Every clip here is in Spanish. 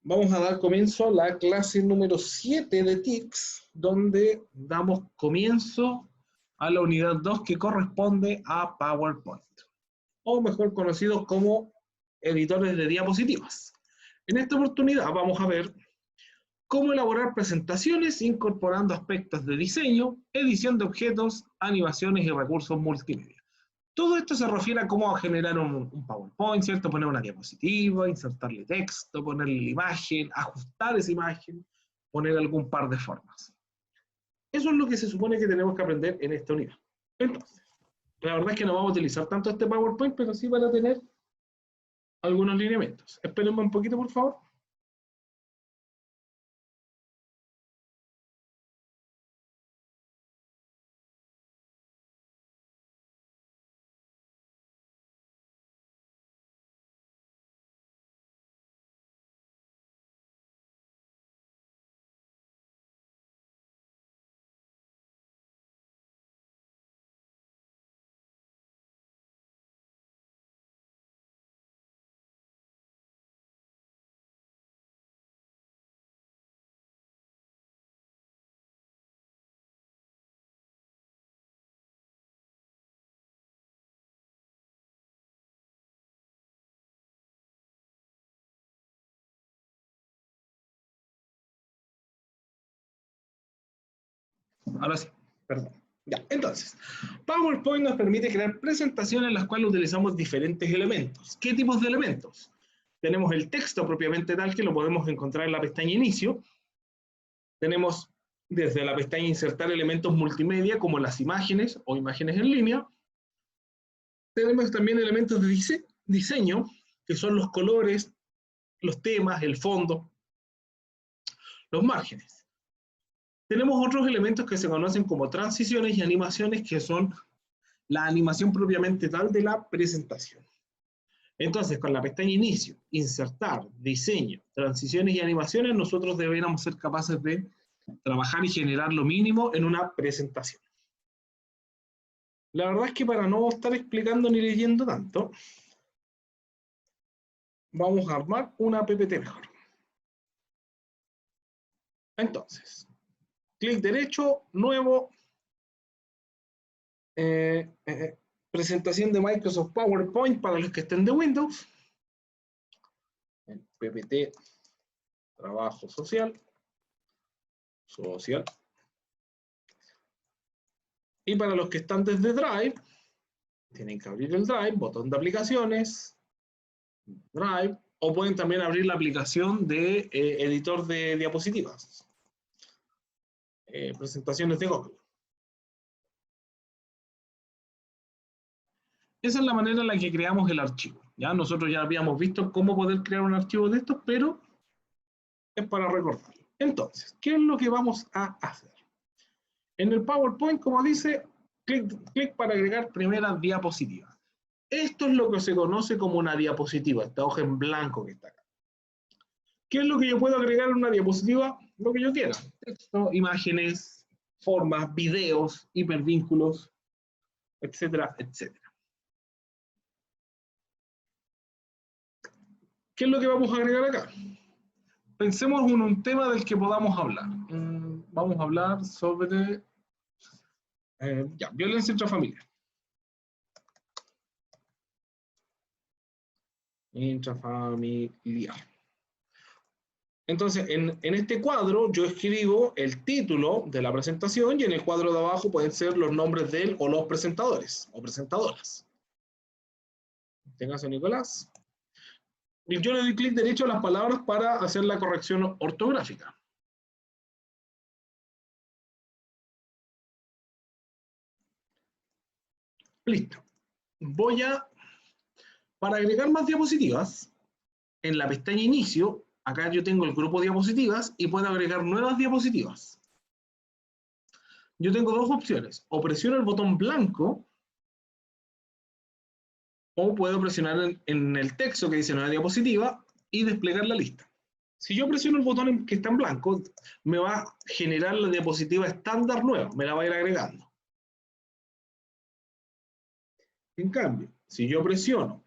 Vamos a dar comienzo a la clase número 7 de TICS, donde damos comienzo a la unidad 2 que corresponde a PowerPoint, o mejor conocido como editores de diapositivas. En esta oportunidad vamos a ver cómo elaborar presentaciones incorporando aspectos de diseño, edición de objetos, animaciones y recursos multimedia. Todo esto se refiere a cómo generar un PowerPoint, ¿cierto? Poner una diapositiva, insertarle texto, ponerle la imagen, ajustar esa imagen, poner algún par de formas. Eso es lo que se supone que tenemos que aprender en esta unidad. Entonces, la verdad es que no vamos a utilizar tanto este PowerPoint, pero sí van a tener algunos lineamientos. Espérenme un poquito, por favor. Ahora sí, perdón. Ya, entonces, PowerPoint nos permite crear presentaciones en las cuales utilizamos diferentes elementos. ¿Qué tipos de elementos? Tenemos el texto propiamente tal, que lo podemos encontrar en la pestaña Inicio. Tenemos desde la pestaña Insertar elementos multimedia, como las imágenes o imágenes en línea. Tenemos también elementos de diseño, que son los colores, los temas, el fondo, los márgenes. Tenemos otros elementos que se conocen como transiciones y animaciones, que son la animación propiamente tal de la presentación. Entonces, con la pestaña Inicio, Insertar, Diseño, Transiciones y Animaciones, nosotros deberíamos ser capaces de trabajar y generar lo mínimo en una presentación. La verdad es que para no estar explicando ni leyendo tanto, vamos a armar una PPT mejor. Entonces, clic derecho, nuevo, presentación de Microsoft PowerPoint para los que estén de Windows, PPT, trabajo social, y para los que están desde Drive, tienen que abrir el Drive, botón de aplicaciones, Drive, o pueden también abrir la aplicación de editor de diapositivas, presentaciones de Google. Esa es la manera en la que creamos el archivo. ¿Ya? Nosotros ya habíamos visto cómo poder crear un archivo de estos, pero es para recordar. Entonces, ¿qué es lo que vamos a hacer? En el PowerPoint, como dice, clic para agregar primera diapositiva. Esto es lo que se conoce como una diapositiva, esta hoja en blanco que está acá. ¿Qué es lo que yo puedo agregar en una diapositiva? Lo que yo quiera. Texto, imágenes, formas, videos, hipervínculos, etcétera, etcétera. ¿Qué es lo que vamos a agregar acá? Pensemos en un tema del que podamos hablar. Vamos a hablar sobre violencia intrafamiliar. Intrafamiliar. Entonces, en este cuadro yo escribo el título de la presentación y en el cuadro de abajo pueden ser los nombres de él o los presentadores o presentadoras. Téngase Nicolás. Y yo le doy clic derecho a las palabras para hacer la corrección ortográfica. Listo. Para agregar más diapositivas, en la pestaña Inicio, acá yo tengo el grupo diapositivas y puedo agregar nuevas diapositivas. Yo tengo dos opciones, o presiono el botón blanco, o puedo presionar en el texto que dice nueva diapositiva y desplegar la lista. Si yo presiono el botón que está en blanco, me va a generar la diapositiva estándar nueva, me la va a ir agregando. En cambio, si yo presiono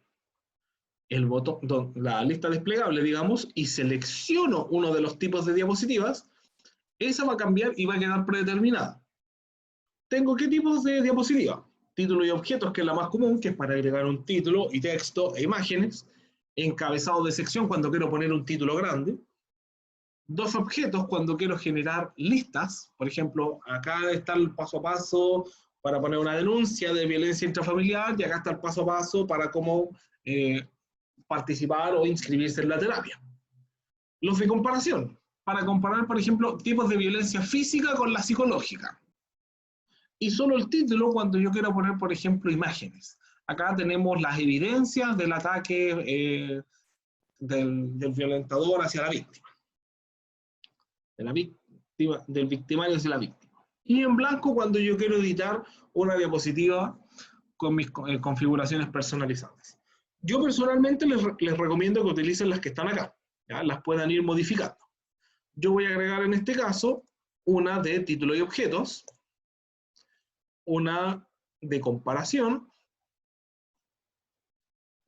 el botón, la lista desplegable, digamos, y selecciono uno de los tipos de diapositivas, esa va a cambiar y va a quedar predeterminada. ¿Tengo qué tipos de diapositiva? Título y objetos, que es la más común, que es para agregar un título y texto e imágenes. Encabezado de sección, cuando quiero poner un título grande. Dos objetos, cuando quiero generar listas. Por ejemplo, acá está el paso a paso para poner una denuncia de violencia intrafamiliar, y acá está el paso a paso para cómo participar o inscribirse en la terapia. Los de comparación, para comparar, por ejemplo, tipos de violencia física con la psicológica. Y solo el título cuando yo quiero poner, por ejemplo, imágenes. Acá tenemos las evidencias del ataque del violentador hacia la víctima. Del victimario hacia la víctima. Y en blanco cuando yo quiero editar una diapositiva con mis configuraciones personalizadas. Yo personalmente les recomiendo que utilicen las que están acá, ¿ya? Las puedan ir modificando. Yo voy a agregar en este caso una de título y objetos, una de comparación,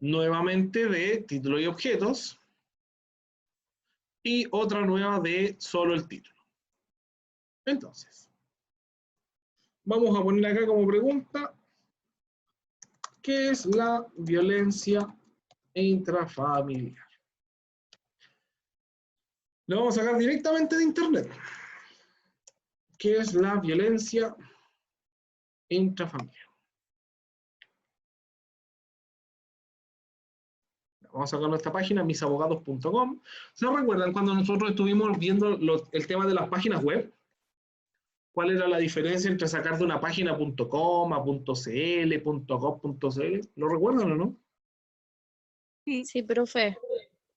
nuevamente de título y objetos, y otra nueva de solo el título. Entonces, vamos a poner acá como pregunta, ¿qué es la violencia intrafamiliar? Lo vamos a sacar directamente de internet. ¿Qué es la violencia intrafamiliar? Vamos a sacar nuestra página, misabogados.com. ¿Se recuerdan cuando nosotros estuvimos viendo el tema de las páginas web? ¿Cuál era la diferencia entre sacar de una página .com, a .cl, .gov.cl? ¿Lo recuerdan o no? Sí, profe.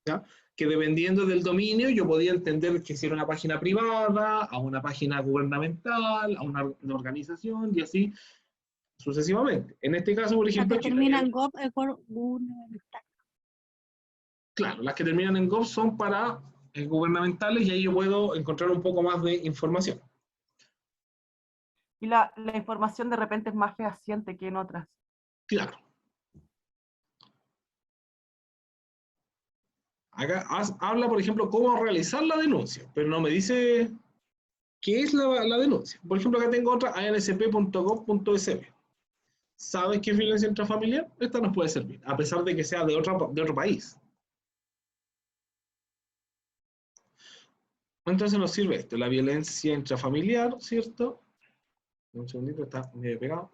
¿Ya? Que dependiendo del dominio yo podía entender que si era una página privada, a una página gubernamental, a una organización y así sucesivamente. En este caso, por ejemplo... La que termina en gov es gubernamental. Claro, las que terminan en gov son para gubernamentales y ahí yo puedo encontrar un poco más de información. Y la información de repente es más fehaciente que en otras. Claro. Acá habla, por ejemplo, cómo realizar la denuncia, pero no me dice qué es la denuncia. Por ejemplo, acá tengo otra, ansp.gov.sb. ¿Sabes qué es violencia intrafamiliar? Esta nos puede servir, a pesar de que sea de otro país. Entonces nos sirve esto, la violencia intrafamiliar, ¿cierto? Un segundito, está medio pegado.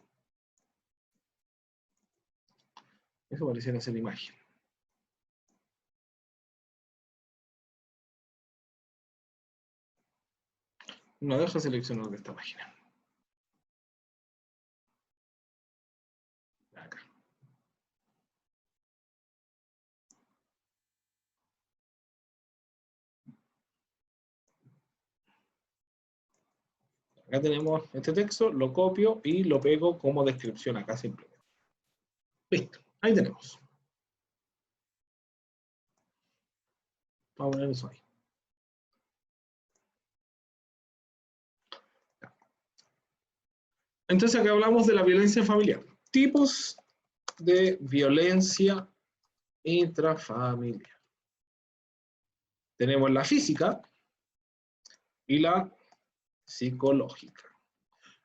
Eso pareciera ser imagen. No deja seleccionar de esta página. Acá. Acá tenemos este texto, lo copio y lo pego como descripción acá simplemente. Listo, ahí tenemos. Vamos a poner eso ahí. Entonces acá hablamos de la violencia familiar. Tipos de violencia intrafamiliar. Tenemos la física y la psicológica.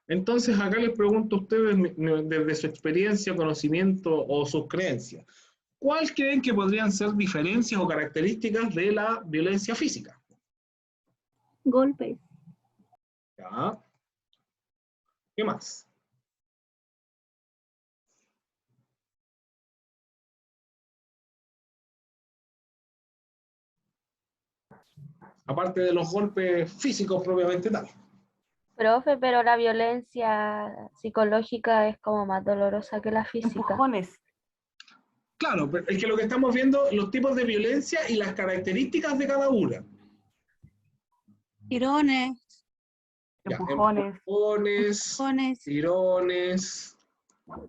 Entonces acá les pregunto a ustedes desde su experiencia, conocimiento o sus creencias, ¿cuál creen que podrían ser diferencias o características de la violencia física? Golpes. Ya. ¿Qué más? Aparte de los golpes físicos propiamente tal. Profe, pero la violencia psicológica es como más dolorosa que la física. Empujones. Claro, pero es que lo que estamos viendo, los tipos de violencia y las características de cada una. Tirones. Ya, Empujones. Empujones. Tirones,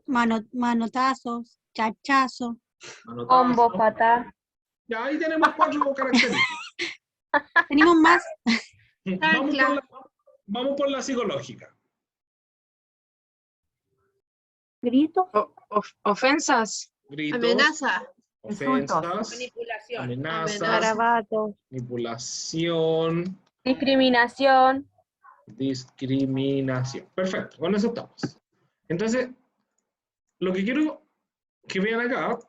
Manotazos. Chachazos. Combo, manotazos. patá. Ya, ahí tenemos 4 características. Tenemos más. Vamos por la psicológica. Gritos. Ofensas. Gritos. Amenaza. Insultos. ofensas, Manipulación. amenazas, Garabatos. manipulación, Discriminación. discriminación. Perfecto, con eso estamos. Entonces, lo que quiero que vean acá,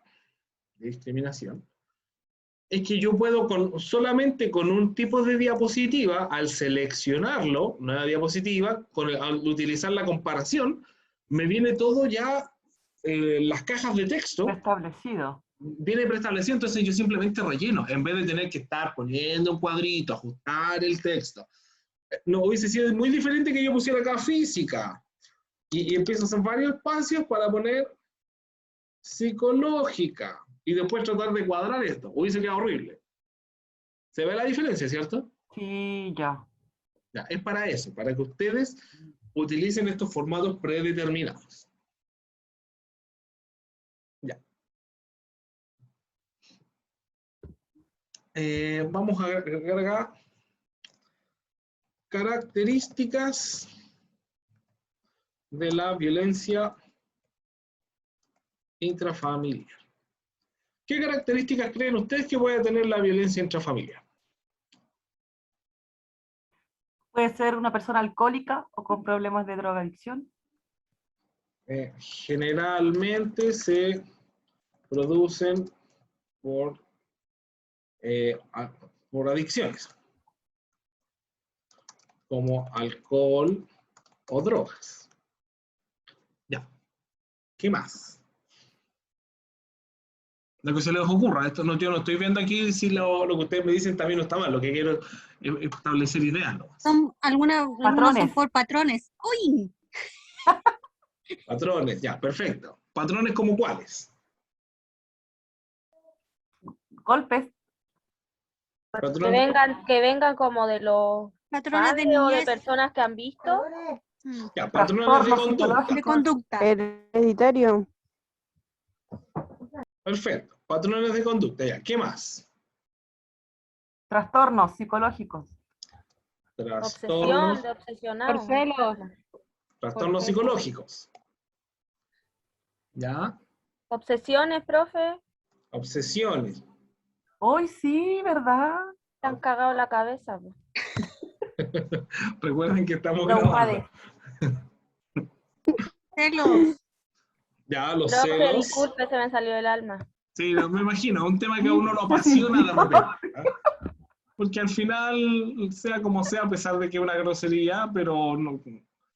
discriminación, es que yo puedo solamente con un tipo de diapositiva, al seleccionarlo, una diapositiva, al utilizar la comparación, me viene todo ya, las cajas de texto, Establecido. viene preestablecido, entonces yo simplemente relleno, en vez de tener que estar poniendo un cuadrito, ajustar el texto. No hubiese sido muy diferente que yo pusiera acá física, y empiezo a hacer varios espacios para poner psicológica, y después tratar de cuadrar esto. Hubiese quedado horrible. ¿Se ve la diferencia, cierto? Sí, ya. Ya, es para eso, para que ustedes utilicen estos formatos predeterminados. Ya. Vamos a agregar características de la violencia intrafamiliar. ¿Qué características creen ustedes que puede tener la violencia intrafamiliar? Puede ser una persona alcohólica o con problemas de drogadicción. Generalmente se producen por adicciones, como alcohol o drogas. Ya. ¿Qué más? Lo que se les ocurra. Esto no, yo no estoy viendo aquí si lo que ustedes me dicen también no está mal. Lo que quiero es establecer ideas. ¿No? Algunos son Patrones. por patrones. ¡Uy! Patrones, ya, perfecto. ¿Patrones como cuáles? Golpes. Patrones, Que vengan como de los Patrones de padres o de niñez. personas que han visto. ya, patrones de Trastornos conducta. De conducta. Hereditario. Perfecto. Patrones de conducta, ya. ¿Qué más? Trastornos psicológicos. Trastornos, Obsesión, de obsesionado. Por celos. trastornos psicológicos. ¿Ya? Obsesiones, profe. Obsesiones. Hoy sí, ¿verdad? Se han cagado la cabeza. Pues. Recuerden que estamos La grabando. Celos. Ya, los Profe, celos. disculpe, se me salió el alma. Sí, me imagino, un tema que a uno lo apasiona de repente. ¿Ah? Porque al final, sea como sea, a pesar de que es una grosería, pero no,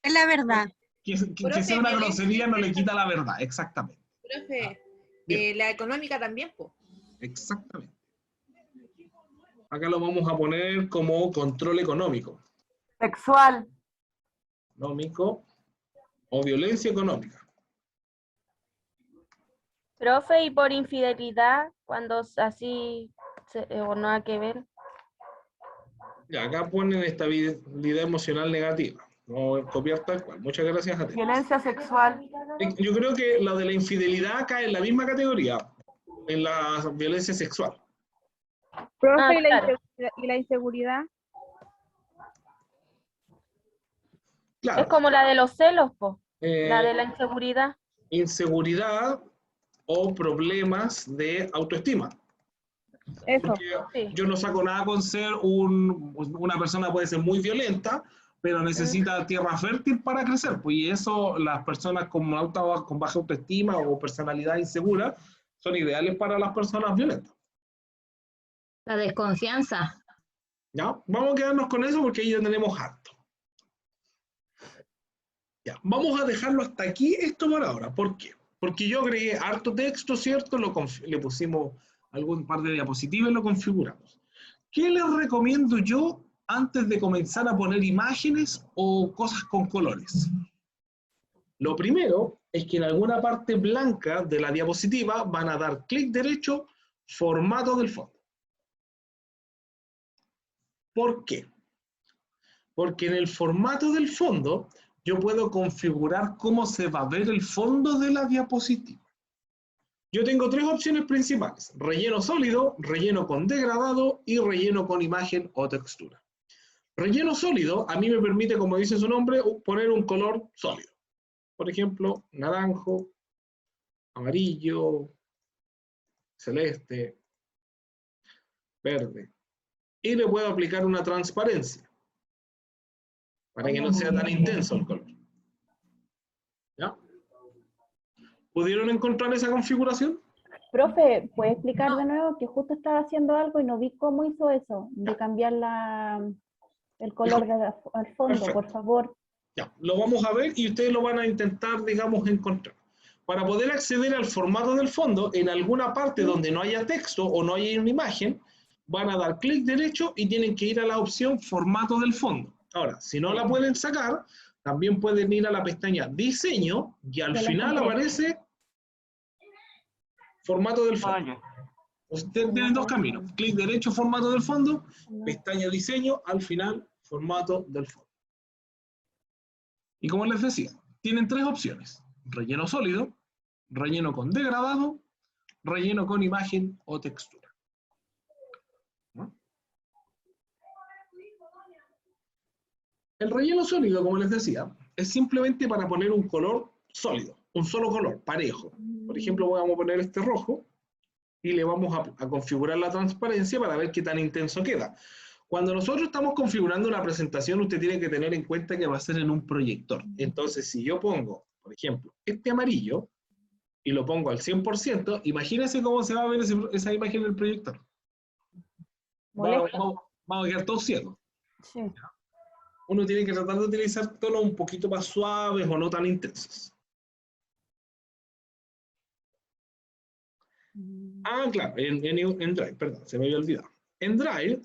Es la verdad. que sea una grosería no le quita la verdad, exactamente. Profe, Bien. la económica también, po. Exactamente. Acá lo vamos a poner como control económico. Sexual. Económico o violencia económica. Profe, y por infidelidad, cuando así, o no hay que ver. Ya, acá ponen estabilidad emocional negativa. No copiar tal cual. Muchas gracias a ti. Violencia sexual. Yo creo que la de la infidelidad cae en la misma categoría, en la violencia sexual. Profe, Claro. y la inseguridad. Claro. Es como la de los celos, po. La de la inseguridad. Inseguridad o problemas de autoestima. Eso. Porque Sí. yo no saco nada con ser una persona puede ser muy violenta, pero necesita tierra fértil para crecer. Pues, y eso, las personas con baja autoestima o personalidad insegura son ideales para las personas violentas. La desconfianza. ¿Ya? Vamos a quedarnos con eso porque ahí ya tenemos harto. Ya, vamos a dejarlo hasta aquí esto por ahora. ¿Por qué? Porque yo agregué harto texto, ¿cierto? Le pusimos algún par de diapositivas y lo configuramos. ¿Qué les recomiendo yo antes de comenzar a poner imágenes o cosas con colores? Lo primero es que en alguna parte blanca de la diapositiva van a dar clic derecho, formato del fondo. ¿Por qué? Porque en el formato del fondo yo puedo configurar cómo se va a ver el fondo de la diapositiva. Yo tengo tres opciones principales: relleno sólido, relleno con degradado y relleno con imagen o textura. Relleno sólido a mí me permite, como dice su nombre, poner un color sólido. Por ejemplo, naranjo, amarillo, celeste, verde. Y le puedo aplicar una transparencia para que no sea tan intenso el color. ¿Ya? ¿Pudieron encontrar esa configuración? Profe, ¿puede explicar de nuevo? Que justo estaba haciendo algo y no vi cómo hizo eso, de cambiar el color al fondo, Perfecto. por favor. Ya, lo vamos a ver y ustedes lo van a intentar, digamos, encontrar. Para poder acceder al formato del fondo, en alguna parte donde no haya texto o no haya una imagen, van a dar clic derecho y tienen que ir a la opción formato del fondo. Ahora, si no la pueden sacar, también pueden ir a la pestaña diseño y al Ya la final encontré. aparece formato del fondo. Oye, Ustedes tienen dos caminos, clic derecho, formato del fondo, pestaña diseño, al final, formato del fondo. Y como les decía, tienen tres opciones, relleno sólido, relleno con degradado, relleno con imagen o textura. ¿No? El relleno sólido, como les decía, es simplemente para poner un color sólido, un solo color, parejo. Por ejemplo, vamos a poner este rojo y le vamos a configurar la transparencia para ver qué tan intenso queda. Cuando nosotros estamos configurando una presentación, usted tiene que tener en cuenta que va a ser en un proyector. Entonces, si yo pongo, por ejemplo, este amarillo y lo pongo al 100%, imagínense cómo se va a ver esa imagen en el proyector. Vamos a quedar todos ciegos. Sí. Uno tiene que tratar de utilizar tonos un poquito más suaves o no tan intensos. Ah, claro, en Drive, perdón, se me había olvidado. En Drive,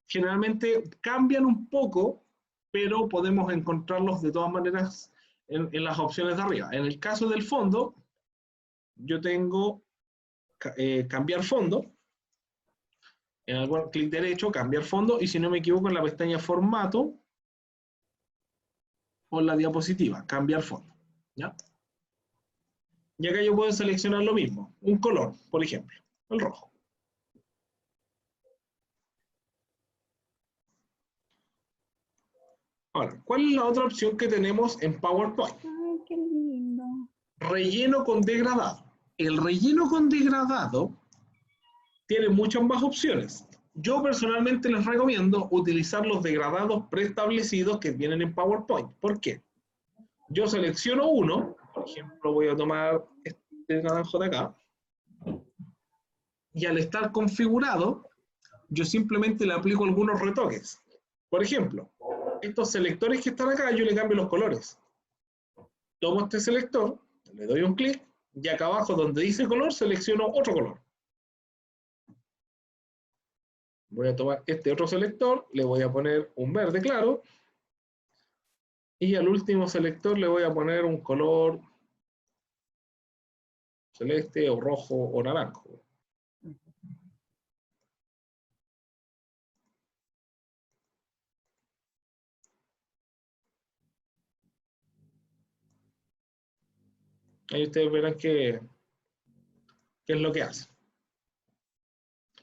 generalmente cambian un poco, pero podemos encontrarlos de todas maneras en las opciones de arriba. En el caso del fondo, yo tengo cambiar fondo. En algún clic derecho, cambiar fondo, y si no me equivoco, en la pestaña formato, o en la diapositiva, cambiar fondo. ¿Ya? Y acá yo puedo seleccionar lo mismo, un color, por ejemplo, el rojo. Ahora, ¿cuál es la otra opción que tenemos en PowerPoint? Ay, qué lindo. Relleno con degradado. El relleno con degradado tiene muchas más opciones. Yo personalmente les recomiendo utilizar los degradados preestablecidos que vienen en PowerPoint. ¿Por qué? Yo selecciono uno, por ejemplo, voy a tomar este naranjo de acá, y al estar configurado, yo simplemente le aplico algunos retoques. Por ejemplo, estos selectores que están acá, yo le cambio los colores. Tomo este selector, le doy un clic, y acá abajo donde dice color, selecciono otro color. Voy a tomar este otro selector, le voy a poner un verde claro, y al último selector le voy a poner un color celeste o rojo o naranjo. Ahí ustedes verán qué es lo que hace.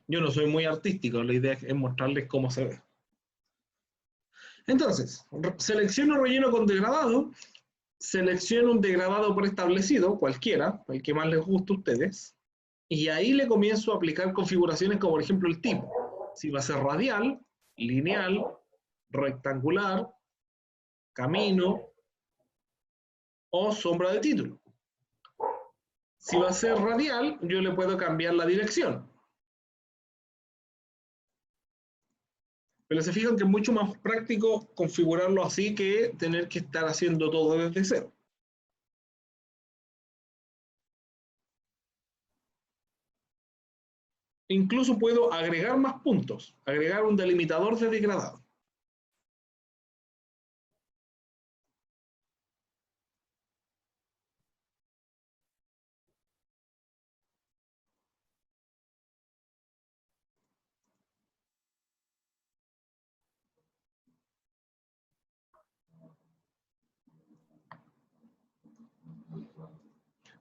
Yo no soy muy artístico, la idea es mostrarles cómo se ve. Entonces, selecciono relleno con degradado, selecciono un degradado preestablecido, cualquiera, el que más les guste a ustedes, y ahí le comienzo a aplicar configuraciones como por ejemplo el tipo. Si va a ser radial, lineal, rectangular, camino o sombra de título. Si va a ser radial, yo le puedo cambiar la dirección. Pero se fijan que es mucho más práctico configurarlo así que tener que estar haciendo todo desde cero. Incluso puedo agregar más puntos, agregar un delimitador de degradado.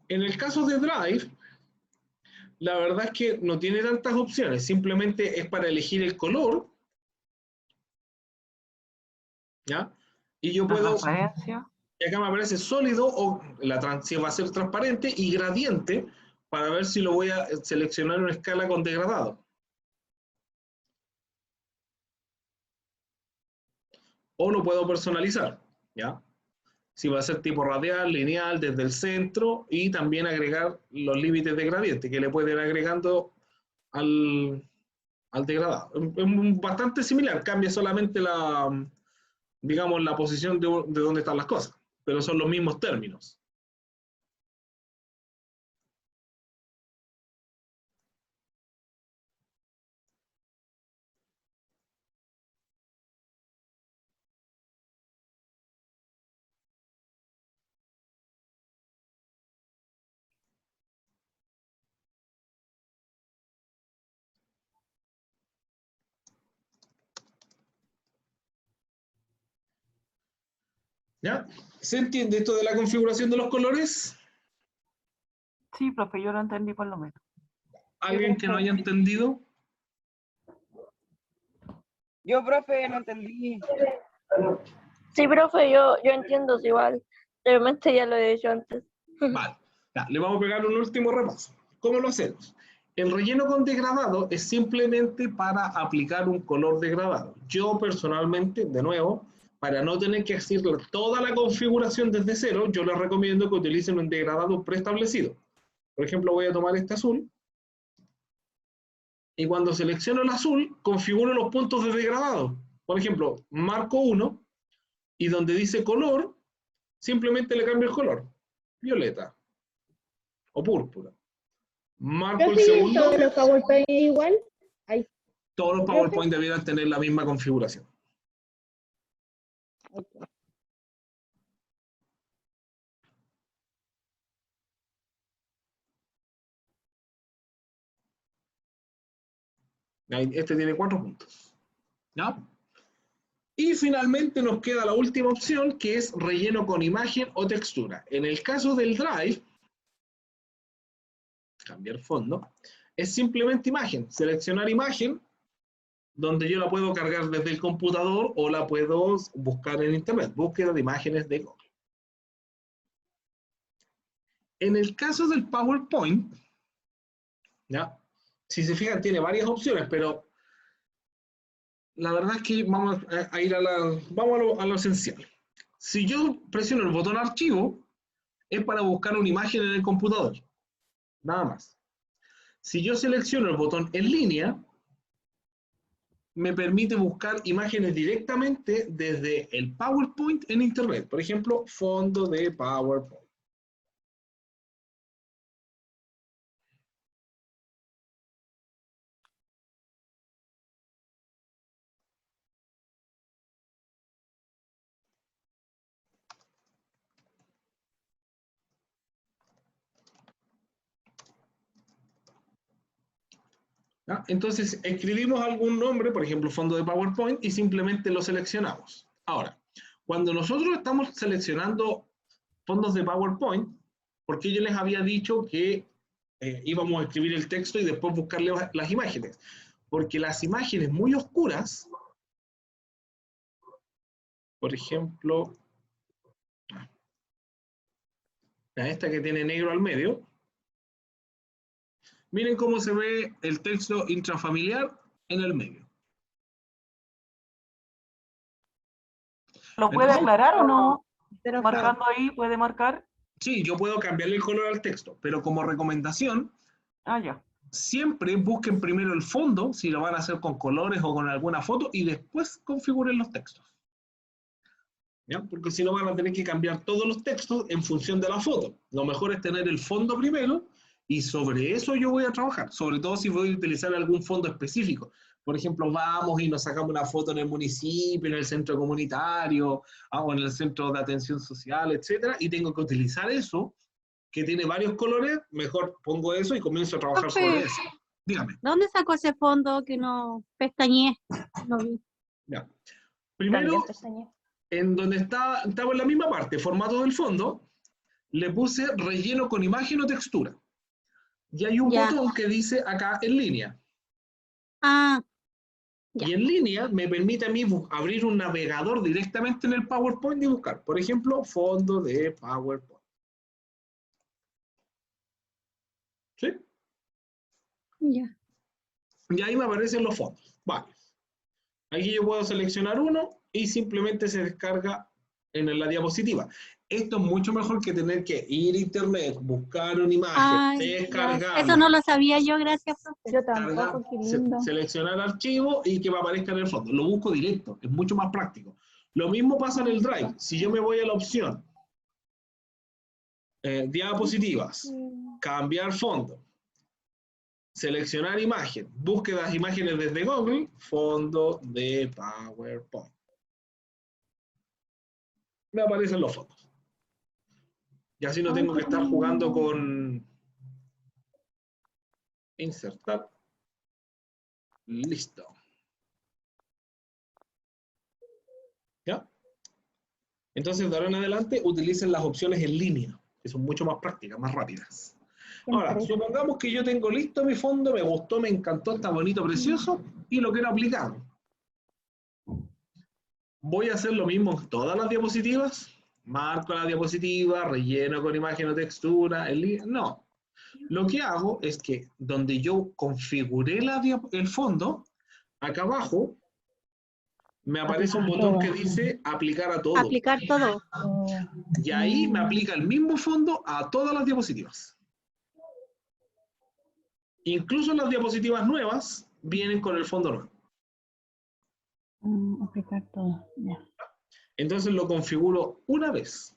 En el caso de Drive, la verdad es que no tiene tantas opciones, simplemente es para elegir el color, ¿ya? Y yo la puedo, transparencia. y acá me aparece sólido, o si va a ser transparente, y gradiente, para ver si lo voy a seleccionar en una escala con degradado. O lo puedo personalizar, ¿ya? Si va a ser tipo radial, lineal, desde el centro, y también agregar los límites de gradiente que le pueden ir agregando al degradado. Es bastante similar, cambia solamente la, digamos, la posición de donde están las cosas, pero son los mismos términos. ¿Ya? ¿Se entiende esto de la configuración de los colores? Sí, profe, yo lo entendí por lo menos. ¿Alguien que no haya entendido? Yo, profe, no entendí. Sí, profe, yo entiendo, si igual. Realmente ya lo he dicho antes. Vale, ya, le vamos a pegar un último repaso. ¿Cómo lo hacemos? El relleno con degradado es simplemente para aplicar un color degradado. Yo personalmente, de nuevo, para no tener que hacer toda la configuración desde cero, yo les recomiendo que utilicen un degradado preestablecido. Por ejemplo, voy a tomar este azul. Y cuando selecciono el azul, configuro los puntos de degradado. Por ejemplo, marco uno, y donde dice color, simplemente le cambio el color. Violeta. O púrpura. Marco el segundo. ¿Todos los PowerPoint igual? Ahí. Todos los PowerPoint debieran tener la misma configuración. Este tiene 4 puntos. ¿Ya? Y finalmente nos queda la última opción, que es relleno con imagen o textura. En el caso del Drive, cambiar fondo, es simplemente imagen. Seleccionar imagen, donde yo la puedo cargar desde el computador o la puedo buscar en internet. Búsqueda de imágenes de Google. En el caso del PowerPoint, ¿ya? Si se fijan, tiene varias opciones, pero la verdad es que vamos a ir a lo esencial. Si yo presiono el botón archivo, es para buscar una imagen en el computador. Nada más. Si yo selecciono el botón en línea, me permite buscar imágenes directamente desde el PowerPoint en internet. Por ejemplo, fondo de PowerPoint. ¿Ya? Entonces, escribimos algún nombre, por ejemplo, fondo de PowerPoint, y simplemente lo seleccionamos. Ahora, cuando nosotros estamos seleccionando fondos de PowerPoint, porque yo les había dicho que íbamos a escribir el texto y después buscarle las imágenes. Porque las imágenes muy oscuras, por ejemplo, esta que tiene negro al medio, miren cómo se ve el texto intrafamiliar en el medio. ¿Lo puede aclarar o no? Pero Marcando ahí, ¿puede marcar? Sí, yo puedo cambiarle el color al texto, pero como recomendación, Ah, ya. siempre busquen primero el fondo, si lo van a hacer con colores o con alguna foto, y después configuren los textos. ¿Ya? Porque si no van a tener que cambiar todos los textos en función de la foto. Lo mejor es tener el fondo primero, y sobre eso yo voy a trabajar, sobre todo si voy a utilizar algún fondo específico. Por ejemplo, vamos y nos sacamos una foto en el municipio, en el centro comunitario, o en el centro de atención social, etcétera, y tengo que utilizar eso, que tiene varios colores, mejor pongo eso y comienzo a trabajar sobre eso. Dígame. ¿dónde sacó ese fondo que no pestañeé? No vi. Ya. Primero, También pestañeé. en donde estaba en la misma parte, formato del fondo, le puse relleno con imagen o textura. Y hay un Ya. botón que dice acá en línea. Ah, ya. Y en línea me permite a mí abrir un navegador directamente en el PowerPoint y buscar, por ejemplo, fondo de PowerPoint. ¿Sí? Ya. Y ahí me aparecen los fondos. Vale. Aquí yo puedo seleccionar uno y simplemente se descarga en la diapositiva. Esto es mucho mejor que tener que ir a internet, buscar una imagen, Ay, ya. descargarla, Eso no lo sabía yo, gracias, profe. Yo tampoco, qué lindo. seleccionar archivo y que me aparezca en el fondo. Lo busco directo, es mucho más práctico. Lo mismo pasa en el Drive. Si yo me voy a la opción diapositivas, cambiar fondo, seleccionar imagen, búsquedas de imágenes desde Google, fondo de PowerPoint. Me aparecen los fondos. Y así no tengo que estar jugando con insertar. Listo. ¿Ya? Entonces, de ahora en adelante, utilicen las opciones en línea, que son mucho más prácticas, más rápidas. Ahora, supongamos que yo tengo listo mi fondo, me gustó, me encantó, está bonito, precioso, y lo quiero aplicar. Voy a hacer lo mismo en todas las diapositivas. Marco la diapositiva, relleno con imagen o textura. No. Lo que hago es que donde yo configuré el fondo, acá abajo, me aparece un botón que dice aplicar a todo. Aplicar todo. Y ahí me aplica el mismo fondo a todas las diapositivas. Incluso las diapositivas nuevas vienen con el fondo nuevo. Aplicar todo, ya. Entonces lo configuro una vez.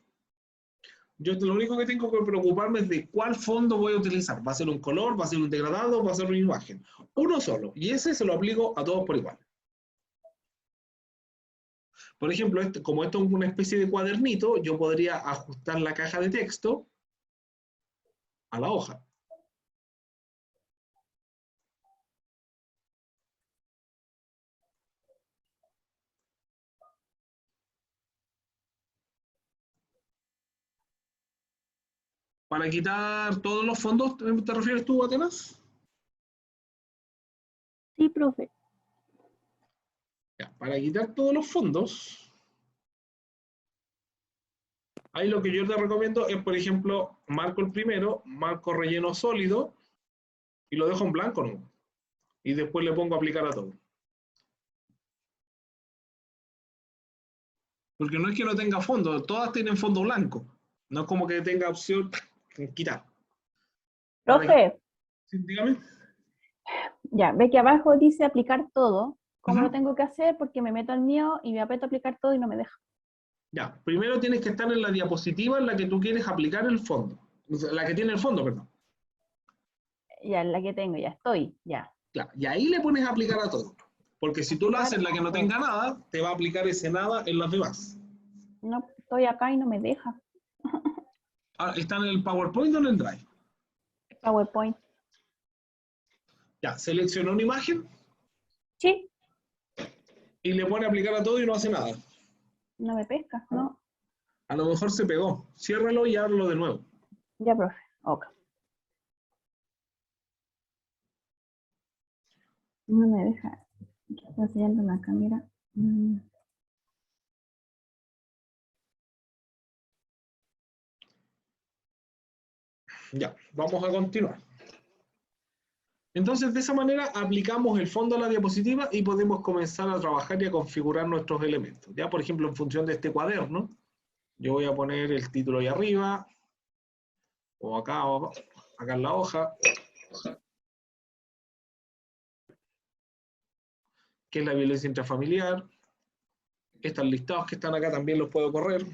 Yo lo único que tengo que preocuparme es de cuál fondo voy a utilizar. ¿Va a ser un color? ¿Va a ser un degradado? ¿Va a ser una imagen? Uno solo. Y ese se lo aplico a todos por igual. Por ejemplo, como esto es una especie de cuadernito, yo podría ajustar la caja de texto a la hoja. Para quitar todos los fondos, ¿te refieres tú, Atenas? Sí, profe. Ya, para quitar todos los fondos, ahí lo que yo te recomiendo es, por ejemplo, marco el primero, marco relleno sólido y lo dejo en blanco, ¿no? Y después le pongo aplicar a todo. Porque no es que no tenga fondo, todas tienen fondo blanco. No es como que tenga opción quitar. Profe, Sí, dígame. ya, ve que abajo dice aplicar todo. ¿Cómo Ujú. lo tengo que hacer? Porque me meto al mío y me aprieto a aplicar todo y no me deja. Ya, primero tienes que estar en la diapositiva en la que tú quieres aplicar el fondo. O sea, la que tiene el fondo, perdón. Ya, la que tengo, ya estoy, ya. Ya, y ahí le pones aplicar a todo. Porque si tú lo haces en la que no tenga nada, te va a aplicar ese nada en las demás. No, estoy acá y no me deja. Ah, ¿está en el PowerPoint o en el Drive? PowerPoint. Ya, selecciona una imagen Sí, y le pone aplicar a todo y no hace nada. no me pesca, no. A lo mejor se pegó. Ciérralo y ábrelo de nuevo. Ya, profe, ok. No me deja. Estoy enseñando la cámara. Ya, vamos a continuar. Entonces, de esa manera aplicamos el fondo a la diapositiva y podemos comenzar a trabajar y a configurar nuestros elementos. Ya, por ejemplo, en función de este cuaderno, yo voy a poner el título ahí arriba, o acá en la hoja, que es la violencia intrafamiliar. Estos listados que están acá también los puedo correr.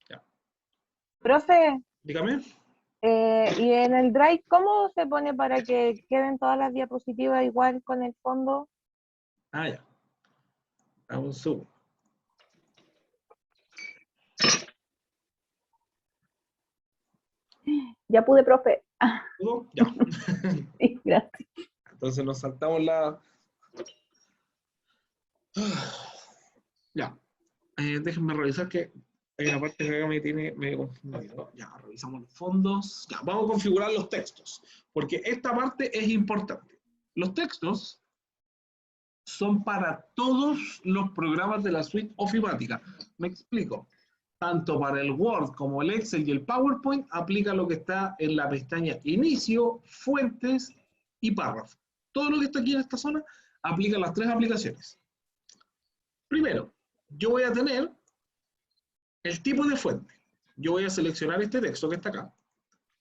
Ya. Profe, Dígame. y en el Drive, ¿cómo se pone para que queden todas las diapositivas igual con el fondo? Ah, ya. Dame un zoom. Ya pude, profe. ¿Pudo? Ya. Sí, gracias. Entonces nos saltamos la... Ya. Déjenme revisar que hay una parte que acá me tiene medio confundido. Ya, revisamos los fondos. Ya, vamos a configurar los textos, porque esta parte es importante. Los textos son para todos los programas de la suite ofimática. Me explico. Tanto para el Word como el Excel y el PowerPoint aplica lo que está en la pestaña Inicio, Fuentes y Párrafo. Todo lo que está aquí en esta zona aplica las tres aplicaciones. Primero, yo voy a tener el tipo de fuente. Yo voy a seleccionar este texto que está acá.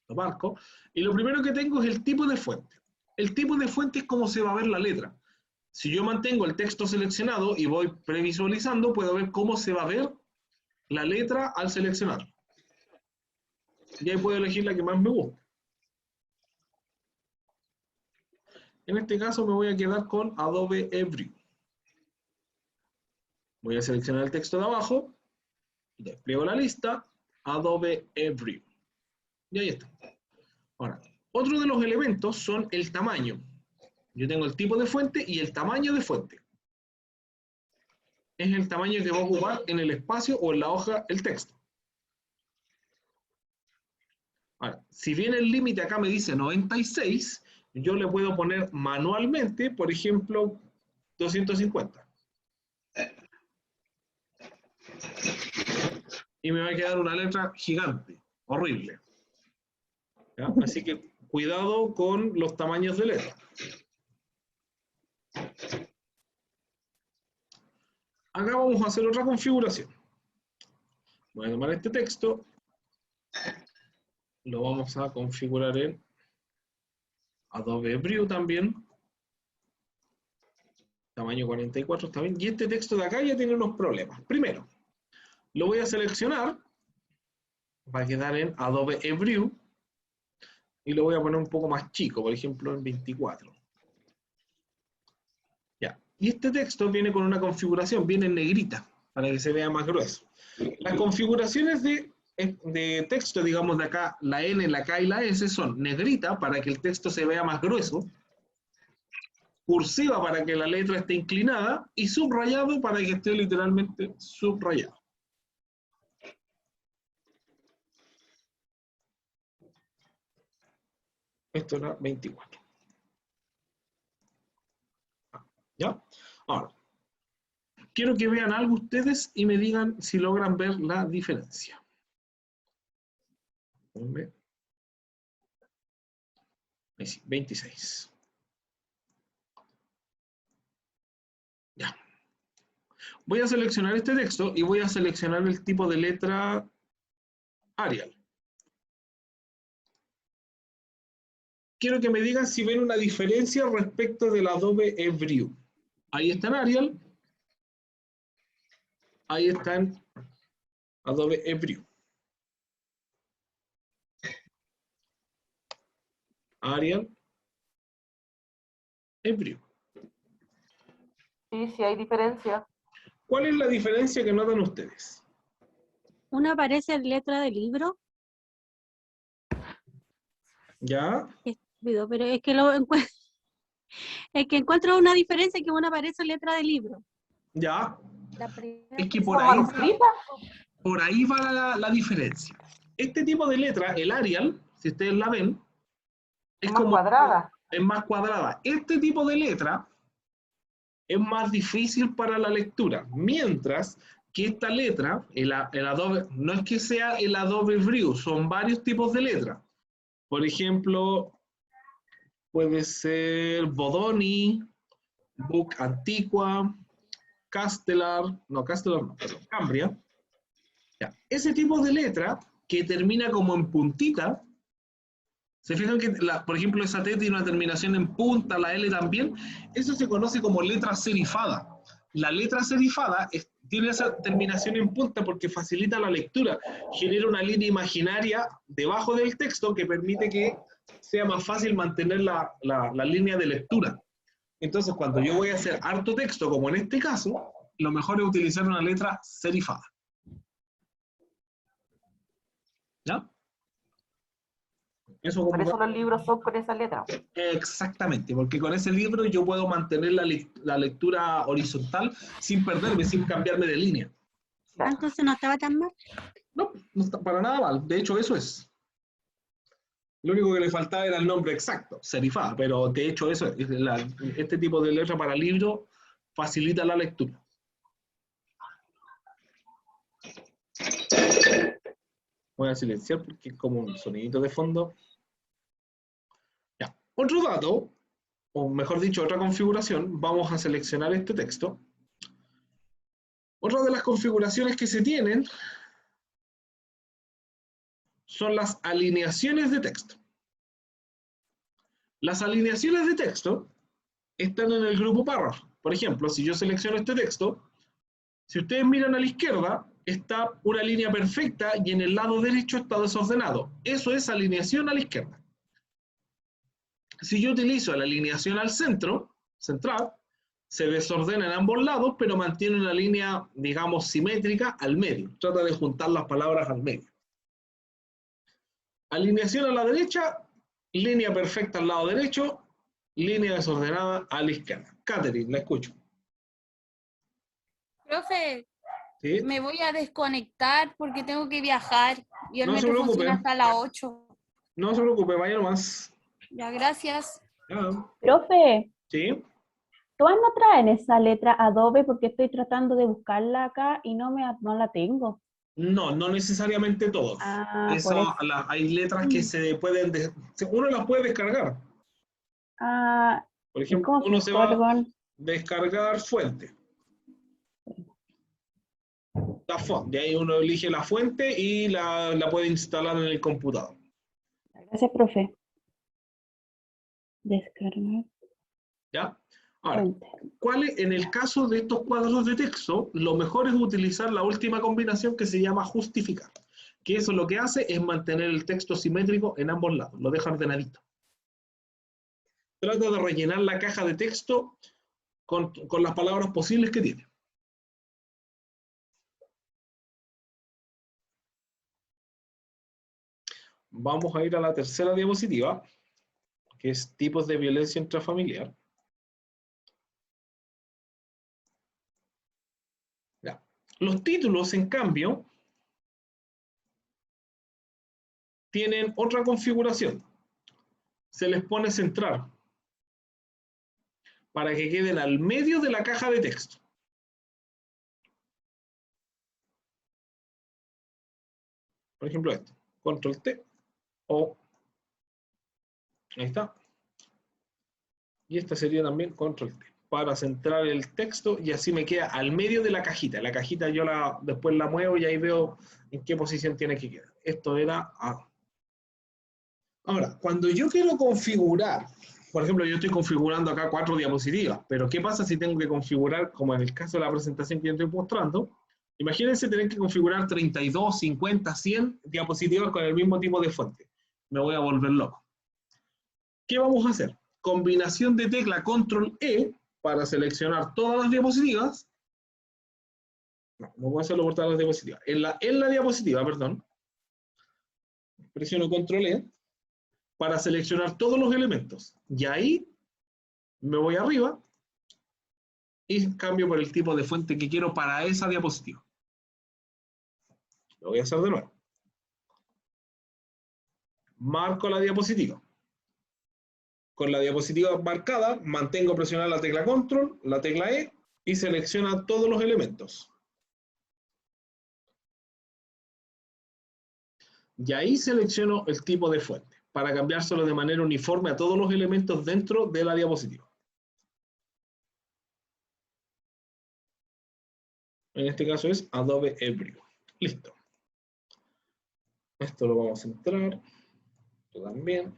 Lo marco. Y lo primero que tengo es el tipo de fuente. El tipo de fuente es cómo se va a ver la letra. Si yo mantengo el texto seleccionado y voy previsualizando, puedo ver cómo se va a ver la letra al seleccionar. Y ahí puedo elegir la que más me gusta. En este caso me voy a quedar con Adobe Every. Voy a seleccionar el texto de abajo, despliego la lista, Adobe Every. Y ahí está. Ahora, otro de los elementos son el tamaño. Yo tengo el tipo de fuente y el tamaño de fuente. Es el tamaño que va a ocupar en el espacio o en la hoja el texto. Ahora, si bien el límite acá me dice 96, yo le puedo poner manualmente, por ejemplo, 250. Y me va a quedar una letra gigante, horrible. ¿Ya? Así que cuidado con los tamaños de letra. Acá vamos a hacer otra configuración. Voy a tomar este texto, lo vamos a configurar en Adobe Brew también. Tamaño 44 está bien. Y este texto de acá ya tiene unos problemas. Primero, lo voy a seleccionar. Va a quedar en Adobe Brew. Y lo voy a poner un poco más chico, por ejemplo en 24. Ya. Y este texto viene con una configuración, viene en negrita, para que se vea más grueso. Las configuraciones de texto, digamos de acá, la N, la K y la S son negrita para que el texto se vea más grueso, cursiva para que la letra esté inclinada y subrayado para que esté literalmente subrayado. Esto era 24. ¿Ya? Ahora, quiero que vean algo ustedes y me digan si logran ver la diferencia. 26. Ya. Voy a seleccionar este texto y voy a seleccionar el tipo de letra Arial. Quiero que me digan si ven una diferencia respecto del Adobe Brew. Ahí está en Arial. Ahí está en Adobe Brew. Arial. Brew. Sí, sí hay diferencia. ¿Cuál es la diferencia que notan ustedes? Una aparece en letra de libro, ¿Ya? estúpido, pero es que encuentro una diferencia que una aparece en letra de libro. ¿Ya? La primera Es que aparece- por ahí va la diferencia. Este tipo de letra, el Arial, si ustedes la ven, es más como cuadrada. es más cuadrada. Este tipo de letra es más difícil para la lectura, mientras que esta letra, el Adobe, no es que sea el Adobe Brew, son varios tipos de letra. Por ejemplo, puede ser Bodoni, Book Antiqua, Castelar, no, perdón, Cambria. Ya. Ese tipo de letra que termina como en puntita, se fijan que, por ejemplo, esa T tiene una terminación en punta, la L también, eso se conoce como letra serifada. La letra serifada tiene esa terminación en punta porque facilita la lectura, genera una línea imaginaria debajo del texto que permite que sea más fácil mantener la línea de lectura. Entonces, cuando yo voy a hacer harto texto, como en este caso, lo mejor es utilizar una letra serifada. ¿Ya? Eso Por eso los libros son con esa letra. Exactamente, porque con ese libro yo puedo mantener la lectura horizontal sin perderme, sin cambiarme de línea. Entonces no estaba tan mal. No, no está para nada mal. De hecho, eso es. Lo único que le faltaba era el nombre exacto, serifada, pero de hecho eso es. Este tipo de letra para libro facilita la lectura. Voy a silenciar porque es como un sonidito de fondo. Ya. Otro dato, o mejor dicho, otra configuración, vamos a seleccionar este texto. Otra de las configuraciones que se tienen son las alineaciones de texto. Las alineaciones de texto están en el grupo párrafo. Por ejemplo, si yo selecciono este texto, si ustedes miran a la izquierda, está una línea perfecta y en el lado derecho está desordenado. Eso es alineación a la izquierda. Si yo utilizo la alineación al centro, central, se desordena en ambos lados, pero mantiene una línea, digamos, simétrica al medio. Trata de juntar las palabras al medio. Alineación a la derecha, línea perfecta al lado derecho, línea desordenada a la izquierda. Catherine, la escucho. Profe, ¿Sí? me voy a desconectar porque tengo que viajar y el No se metro preocupe. funciona hasta las 8. No se preocupe, vaya nomás. Ya, gracias. Ya. Profe, ¿Sí? ¿todas no traen esa letra Adobe? Porque estoy tratando de buscarla acá y no la tengo. No, no necesariamente todos. Ah, por eso. Hay letras que se pueden, uno las puede descargar. Ah, Por ¿y ejemplo, cómo uno se se va a descargan? descargar fuente. La font, de ahí uno elige la fuente y la puede instalar en el computador. Gracias, profe. Descargar. ¿Ya? Ahora, Fuente. en el caso de estos cuadros de texto, lo mejor es utilizar la última combinación que se llama justificar. Que eso lo que hace es mantener el texto simétrico en ambos lados, lo deja ordenadito. Trata de rellenar la caja de texto con las palabras posibles que tiene. Vamos a ir a la tercera diapositiva, que es tipos de violencia intrafamiliar. Ya. Los títulos, en cambio, tienen otra configuración. Se les pone centrar para que queden al medio de la caja de texto. Por ejemplo, esto. Control T o ahí está. Y esta sería también Control T para centrar el texto y así me queda al medio de la cajita. La cajita yo después la muevo y ahí veo en qué posición tiene que quedar. Esto era A. Ahora, cuando yo quiero configurar, por ejemplo, yo estoy configurando acá 4 diapositivas, pero ¿qué pasa si tengo que configurar, como en el caso de la presentación que yo estoy mostrando? Imagínense tener que configurar 32, 50, 100 diapositivas con el mismo tipo de fuente. Me voy a volver loco. ¿Qué vamos a hacer? Combinación de tecla Control E para seleccionar todas las diapositivas. No voy a hacerlo por todas las diapositivas. En la diapositiva, perdón. Presiono Control E para seleccionar todos los elementos. Y ahí me voy arriba y cambio por el tipo de fuente que quiero para esa diapositiva. Lo voy a hacer de nuevo. Marco la diapositiva. Con la diapositiva marcada, mantengo presionada la tecla Control, la tecla E, y selecciona todos los elementos. Y ahí selecciono el tipo de fuente, para cambiárselo de manera uniforme a todos los elementos dentro de la diapositiva. En este caso es Adobe Everywhere. Listo. Esto lo vamos a centrar. Esto también.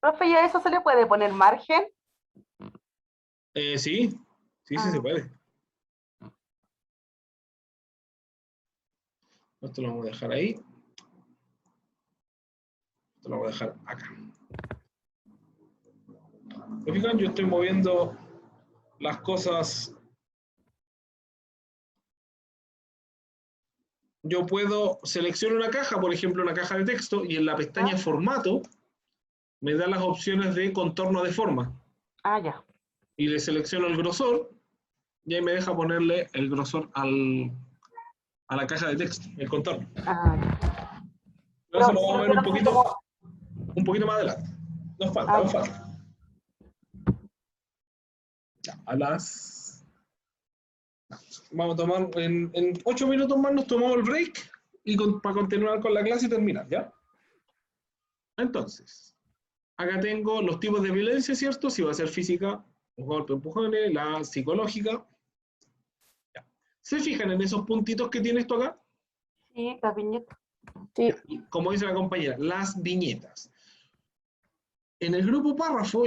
Profe, ¿y a eso se le puede poner margen? Sí, sí se puede. Esto lo vamos a dejar ahí. Esto lo voy a dejar acá. ¿Se fijan? Yo estoy moviendo las cosas. Yo puedo seleccionar una caja, por ejemplo, una caja de texto, y en la pestaña Formato me da las opciones de contorno de forma. Ah, ya. Y le selecciono el grosor, y ahí me deja ponerle el grosor al a la caja de texto, el contorno. Ah, Pero eso pero lo si vamos a lo ver quiero hacer como... un poquito más adelante. Nos falta, Ah, nos falta. Ya, vamos a tomar, en 8 minutos más nos tomamos el break y para continuar con la clase y terminar, ¿ya? Entonces, acá tengo los tipos de violencia, ¿cierto? Si va a ser física, los golpes, empujones, la psicológica. Ya. ¿Se fijan en esos puntitos que tiene esto acá? sí, la viñeta. Sí, Como dice la compañera, las viñetas. En el grupo párrafo,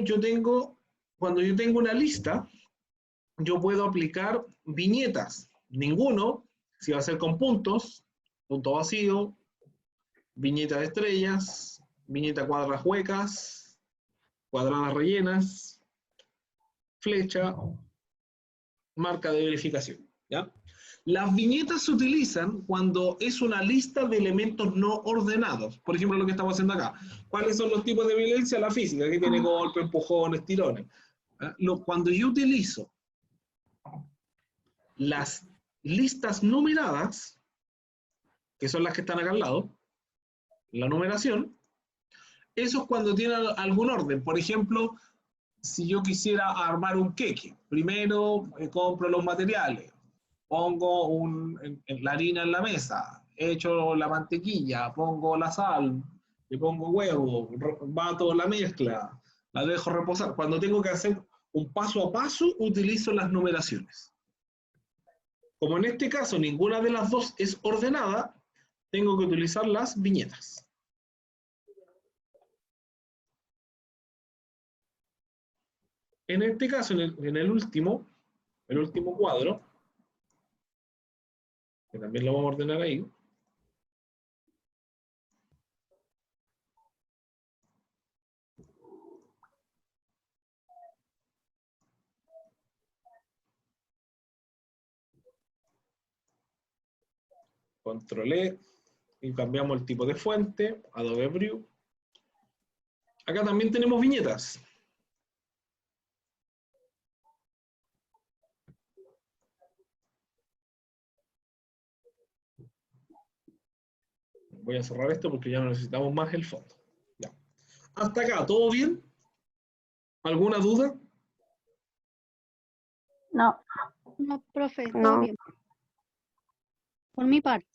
cuando yo tengo una lista, yo puedo aplicar viñetas. Ninguno, si va a ser con puntos, punto vacío, viñeta de estrellas, viñeta cuadras huecas, cuadradas rellenas, flecha, marca de verificación, ¿ya? Las viñetas se utilizan cuando es una lista de elementos no ordenados. Por ejemplo, lo que estamos haciendo acá. ¿Cuáles son los tipos de violencia? La física, que tiene golpe, empujones, tirones. Cuando yo utilizo las listas numeradas, que son las que están acá al lado, la numeración, eso es cuando tiene algún orden. Por ejemplo, si yo quisiera armar un queque, primero compro los materiales, pongo la harina en la mesa, echo la mantequilla, pongo la sal, le pongo huevo, bato la mezcla, la dejo reposar. Cuando tengo que hacer un paso a paso, utilizo las numeraciones. Como en este caso ninguna de las dos es ordenada, tengo que utilizar las viñetas. En este caso, en el último cuadro, que también lo vamos a ordenar ahí, control E, y cambiamos el tipo de fuente, Adobe Brew. Acá también tenemos viñetas. Voy a cerrar esto porque ya no necesitamos más el fondo. Ya. Hasta acá, ¿todo bien? ¿Alguna duda? No, No, profe, todo no. bien. Por mi parte.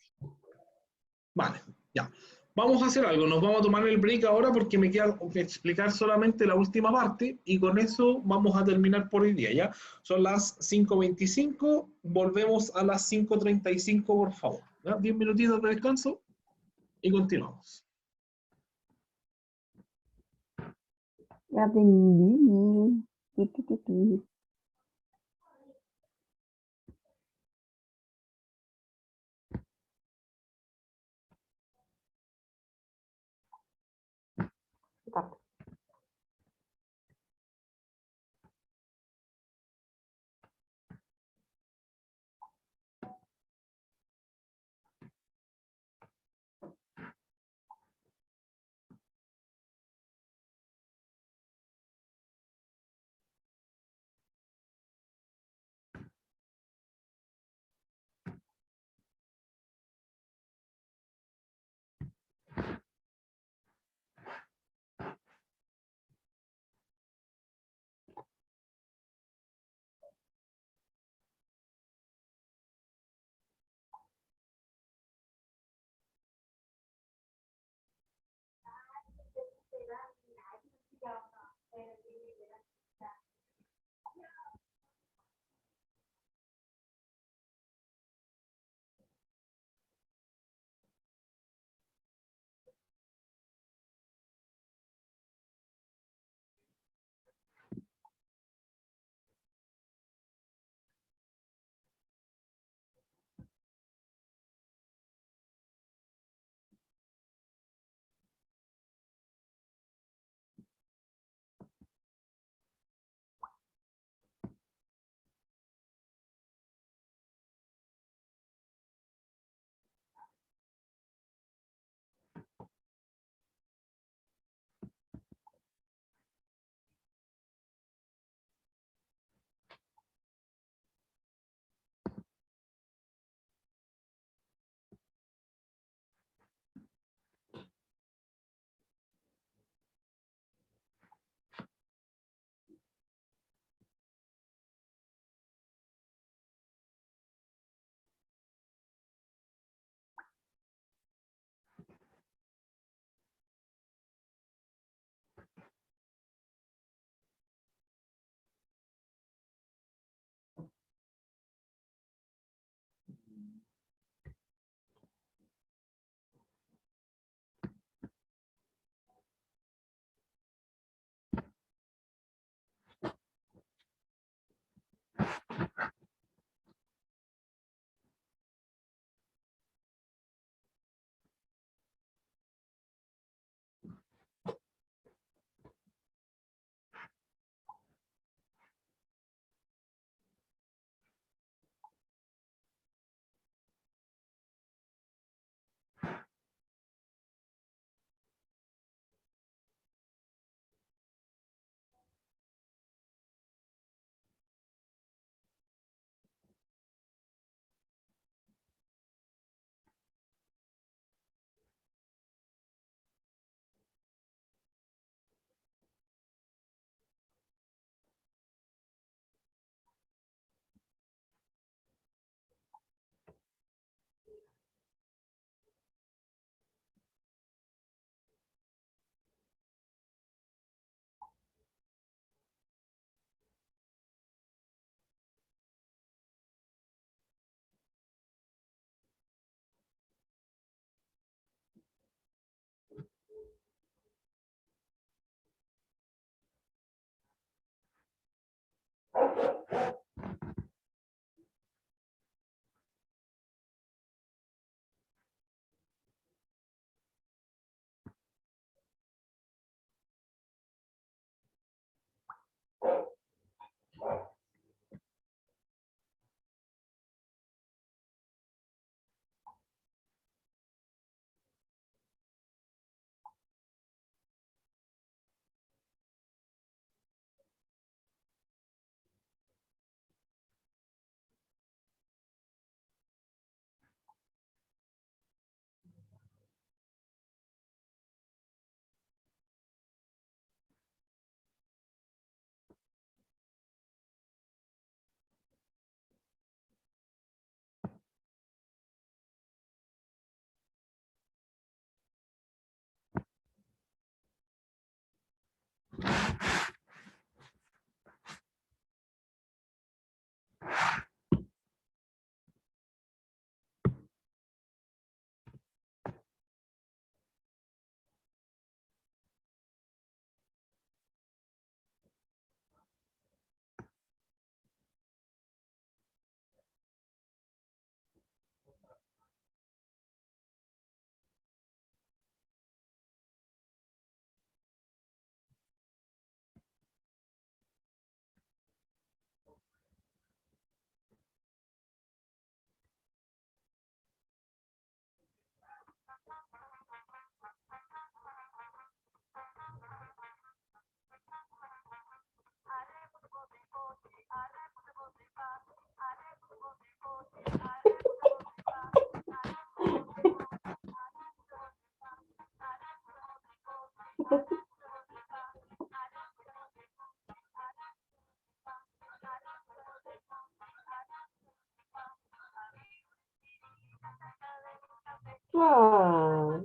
Vale, ya. Vamos a hacer algo, nos vamos a tomar el break ahora porque me queda explicar solamente la última parte y con eso vamos a terminar por hoy día, ¿ya? Son las 5:25, volvemos a las 5:35, por favor. ¿Ya? 10 minutitos de descanso y continuamos. ya aprendí. Tu, tu, tu, tu. Ah,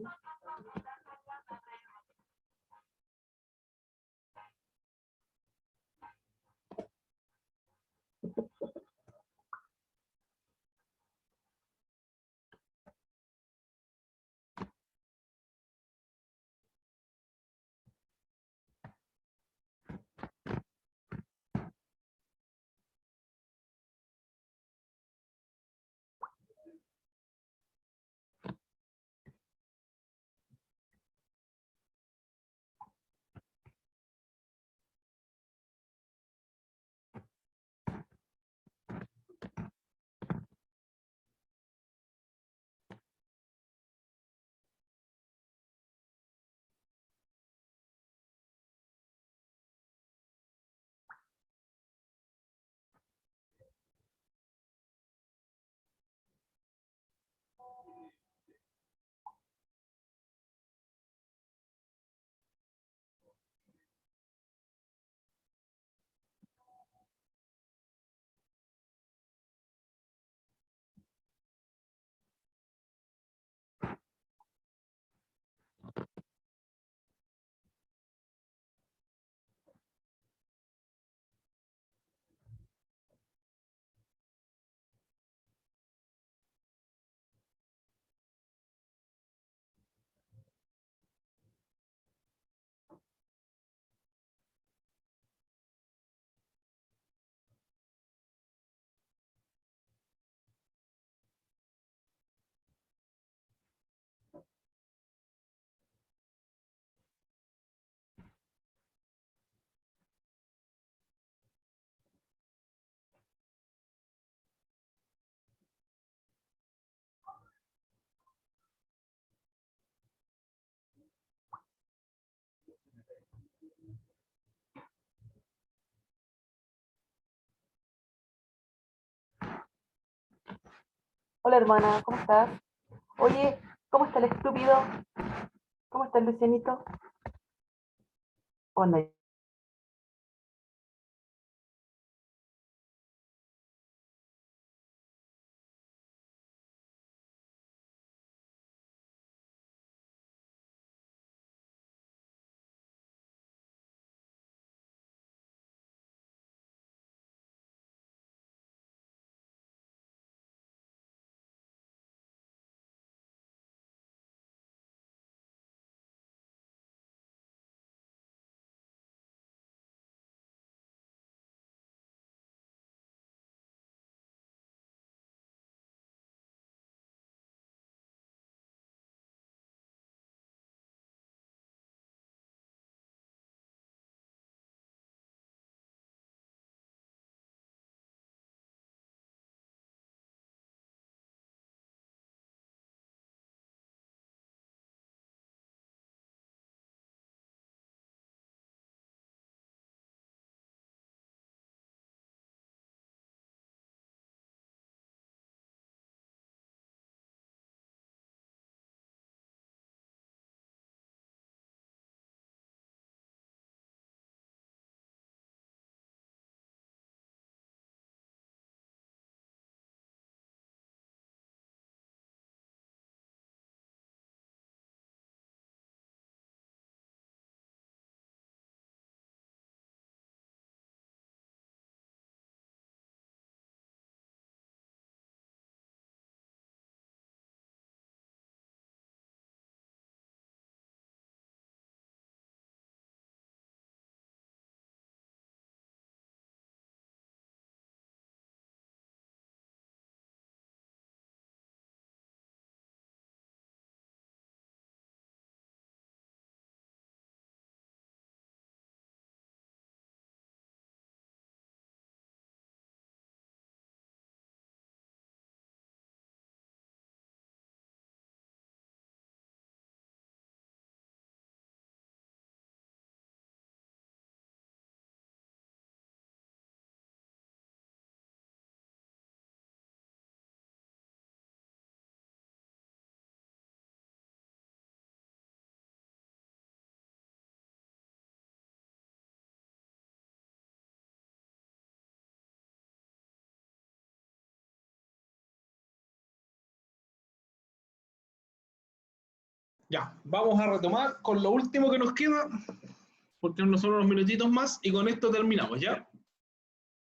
hola hermana, ¿cómo estás? Oye, ¿cómo está el estúpido? ¿Cómo está el Lucianito? Onda, Ya, vamos a retomar con lo último que nos queda, porque nos son unos minutitos más, y con esto terminamos, ¿ya?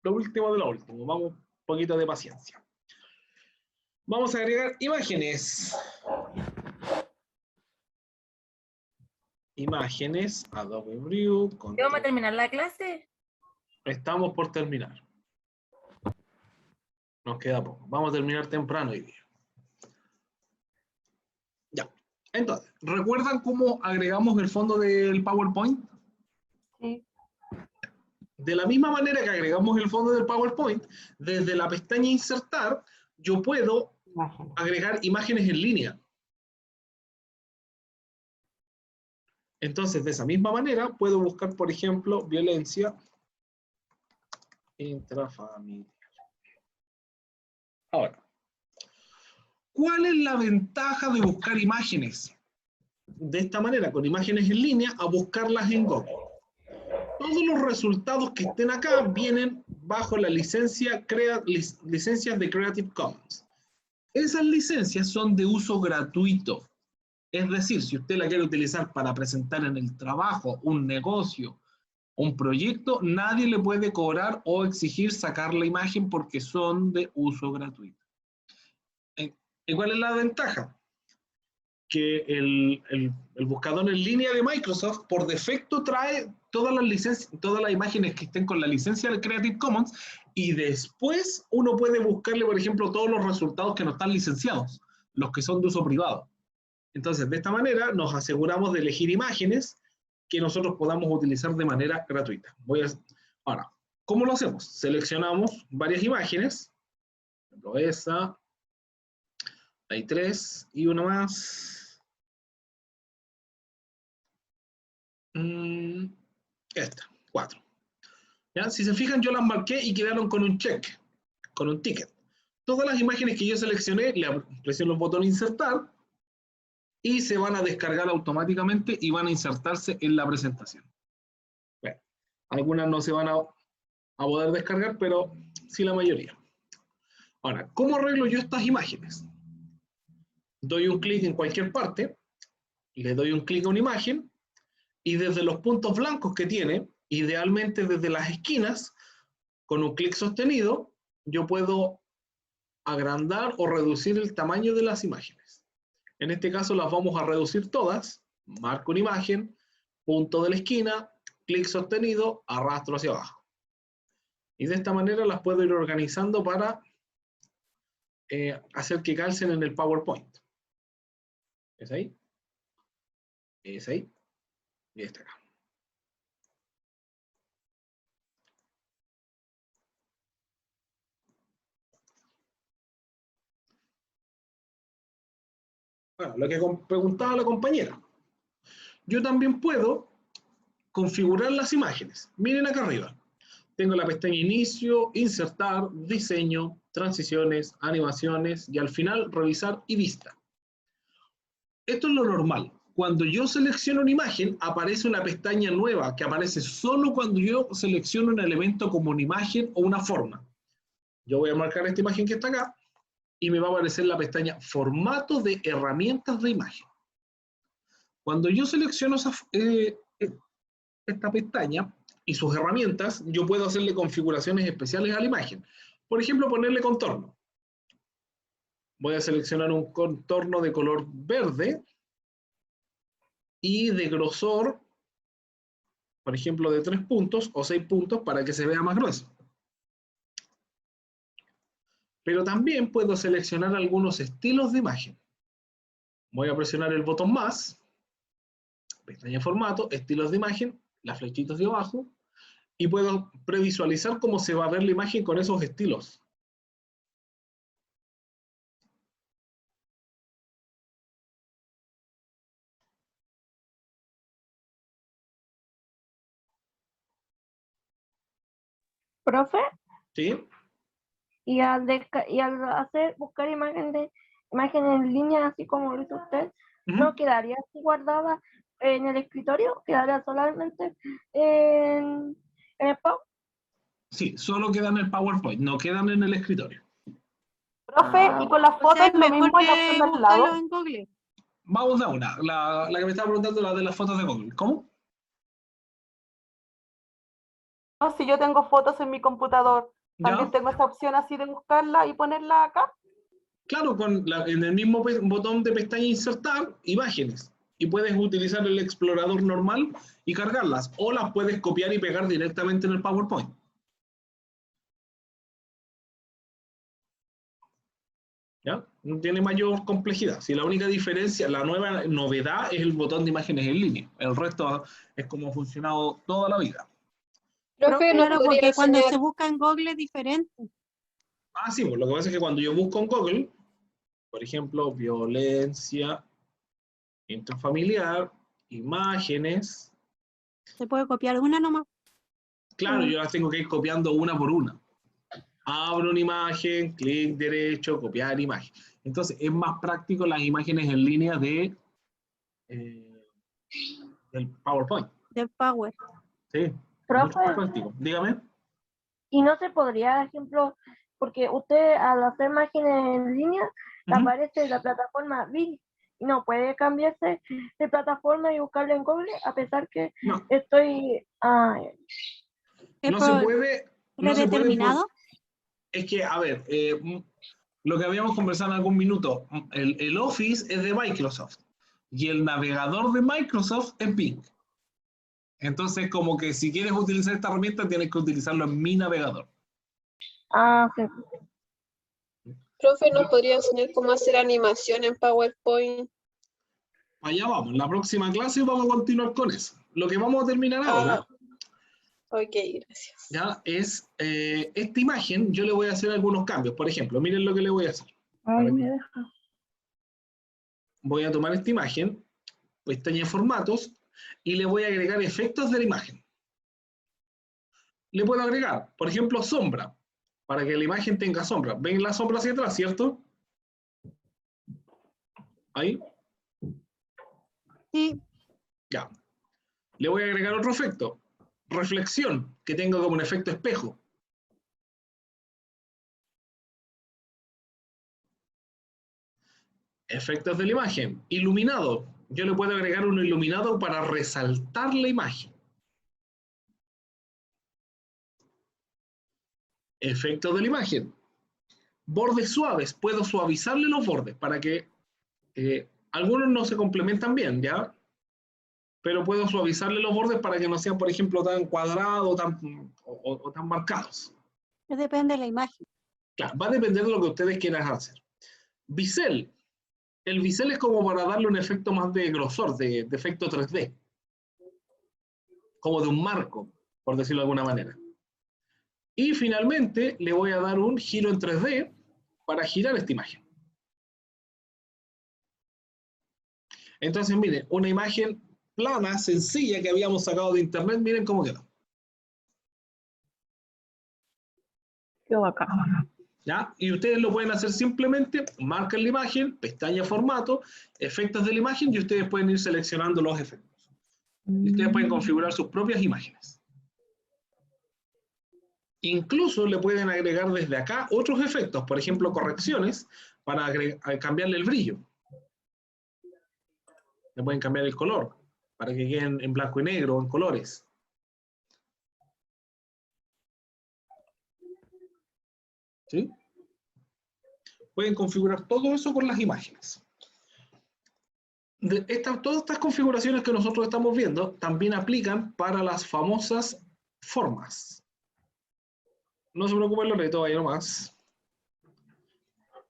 Lo último de lo último, vamos un poquito de paciencia. Vamos a agregar imágenes. Imágenes, Adobe Brew. ¿Vamos a terminar la clase? Estamos por terminar. Nos queda poco. Vamos a terminar temprano hoy día. Ya. Entonces, ¿recuerdan cómo agregamos el fondo del PowerPoint? Sí. De la misma manera que agregamos el fondo del PowerPoint, desde la pestaña Insertar, yo puedo agregar imágenes en línea. Entonces, de esa misma manera, puedo buscar, por ejemplo, violencia intrafamiliar. Ahora, ¿cuál es la ventaja de buscar imágenes? De esta manera, con imágenes en línea, a buscarlas en Google. Todos los resultados que estén acá vienen bajo la licencias de Creative Commons. Esas licencias son de uso gratuito. Es decir, si usted la quiere utilizar para presentar en el trabajo, un negocio, un proyecto, nadie le puede cobrar o exigir sacar la imagen porque son de uso gratuito. ¿Y cuál es la ventaja? Que el buscador en línea de Microsoft por defecto trae todas las licencias, todas las imágenes que estén con la licencia de Creative Commons, y después uno puede buscarle, por ejemplo, todos los resultados que no están licenciados, los que son de uso privado. Entonces, de esta manera nos aseguramos de elegir imágenes que nosotros podamos utilizar de manera gratuita. Ahora, ¿cómo lo hacemos? Seleccionamos varias imágenes, por ejemplo, esa, hay 3 y una más. Esta, 4. ¿Ya? Si se fijan, yo las marqué y quedaron con un check, con un ticket. Todas las imágenes que yo seleccioné, le presiono el botón insertar y se van a descargar automáticamente y van a insertarse en la presentación. Bueno, algunas no se van a poder descargar, pero sí la mayoría. Ahora, ¿cómo arreglo yo estas imágenes? Doy un clic en cualquier parte, le doy un clic a una imagen, y desde los puntos blancos que tiene, idealmente desde las esquinas, con un clic sostenido, yo puedo agrandar o reducir el tamaño de las imágenes. En este caso las vamos a reducir todas. Marco una imagen, punto de la esquina, clic sostenido, arrastro hacia abajo. Y de esta manera las puedo ir organizando para hacer que calcen en el PowerPoint. ¿Es ahí? ¿Es ahí? Y está acá. Bueno, lo que preguntaba la compañera. Yo también puedo configurar las imágenes. Miren acá arriba. Tengo la pestaña Inicio, Insertar, Diseño, Transiciones, Animaciones y al final Revisar y Vista. Esto es lo normal. Cuando yo selecciono una imagen, aparece una pestaña nueva que aparece solo cuando yo selecciono un elemento como una imagen o una forma. Yo voy a marcar esta imagen que está acá y me va a aparecer la pestaña Formato de herramientas de imagen. Cuando yo selecciono esta pestaña y sus herramientas, yo puedo hacerle configuraciones especiales a la imagen. Por ejemplo, ponerle contorno. Voy a seleccionar un contorno de color verde y de grosor, por ejemplo, de 3 puntos o 6 puntos para que se vea más grueso. Pero también puedo seleccionar algunos estilos de imagen. Voy a presionar el botón más, pestaña Formato, Estilos de imagen, las flechitas de abajo, y puedo previsualizar cómo se va a ver la imagen con esos estilos. Profe, ¿Sí? y al buscar imágenes en línea, así como lo hizo usted, ¿no quedaría así guardada en el escritorio? ¿Quedaría solamente en el PowerPoint? Sí, solo quedan en el PowerPoint, no quedan en el escritorio. Profe, y con las fotos O sea, es lo mejor mismo en la que opción de al buscarlo lado. en Google. Vamos a una. La que me estaba preguntando, la de las fotos de Google. ¿Cómo? No, si yo tengo fotos en mi computador, también ¿Ya? tengo esa opción así de buscarla y ponerla acá. Claro, en el mismo botón de pestaña insertar, imágenes. Y puedes utilizar el explorador normal y cargarlas. O las puedes copiar y pegar directamente en el PowerPoint. ¿Ya? No tiene mayor complejidad. Si la única diferencia, la nueva novedad es el botón de imágenes en línea. El resto es como ha funcionado toda la vida. Profe, ¿nos Claro, podría porque cuando enseñar? se busca en Google es diferente. Ah, sí, pues lo que pasa es que cuando yo busco en Google, por ejemplo, violencia intrafamiliar, imágenes, Se puede copiar una nomás. claro, yo las tengo que ir copiando una por una. Abro una imagen, clic derecho, copiar imagen. Entonces, es más práctico las imágenes en línea del PowerPoint. Del Power. Sí, mucho Profe, más práctico. Dígame. y no se podría, ejemplo, porque usted al hacer imágenes en línea, le Ujú. aparece la plataforma Bing y no puede cambiarse de plataforma y buscarlo en Google, a pesar que No, estoy... ¿Es no se puede, no se puede predeterminado? es que, a ver, lo que habíamos conversado en algún minuto, el Office es de Microsoft y el navegador de Microsoft es Bing. Entonces, como que si quieres utilizar esta herramienta, tienes que utilizarlo en mi navegador. sí. Profe, ¿nos podría enseñar cómo hacer animación en PowerPoint? Allá vamos, la próxima clase vamos a continuar con eso. Lo que vamos a terminar ahora, Ok, gracias. ya, es esta imagen, yo le voy a hacer algunos cambios. Por ejemplo, miren lo que le voy a hacer. Ay, me deja. Voy a tomar esta imagen, pestaña de formatos, y le voy a agregar efectos de la imagen. Le puedo agregar, por ejemplo, sombra, para que la imagen tenga sombra. ¿Ven la sombra hacia atrás, cierto? Ahí, Sí. ya. Le voy a agregar otro efecto, reflexión, que tenga como un efecto espejo. Efectos de la imagen, iluminado. Yo le puedo agregar un iluminado para resaltar la imagen. Efectos de la imagen. Bordes suaves, puedo suavizarle los bordes para que algunos no se complementan bien, ¿ya? Pero puedo suavizarle los bordes para que no sean, por ejemplo, tan cuadrados o tan marcados. Depende de la imagen. Claro, va a depender de lo que ustedes quieran hacer. Bisel. El bisel es como para darle un efecto más de grosor, de efecto 3D. Como de un marco, por decirlo de alguna manera. Y finalmente le voy a dar un giro en 3D para girar esta imagen. Entonces, miren, una imagen plana, sencilla que habíamos sacado de internet, miren cómo quedó. Qué bacán. ¿Ya? Y ustedes lo pueden hacer simplemente, marcan la imagen, pestaña formato, efectos de la imagen, y ustedes pueden ir seleccionando los efectos. Y ustedes pueden configurar sus propias imágenes. Incluso le pueden agregar desde acá otros efectos, por ejemplo, correcciones, para cambiarle el brillo. Le pueden cambiar el color, para que queden en blanco y negro o en colores. ¿Sí? Pueden configurar todo eso con las imágenes. Todas estas configuraciones que nosotros estamos viendo también aplican para las famosas formas. No se preocupen, Loreto, vaya nomás.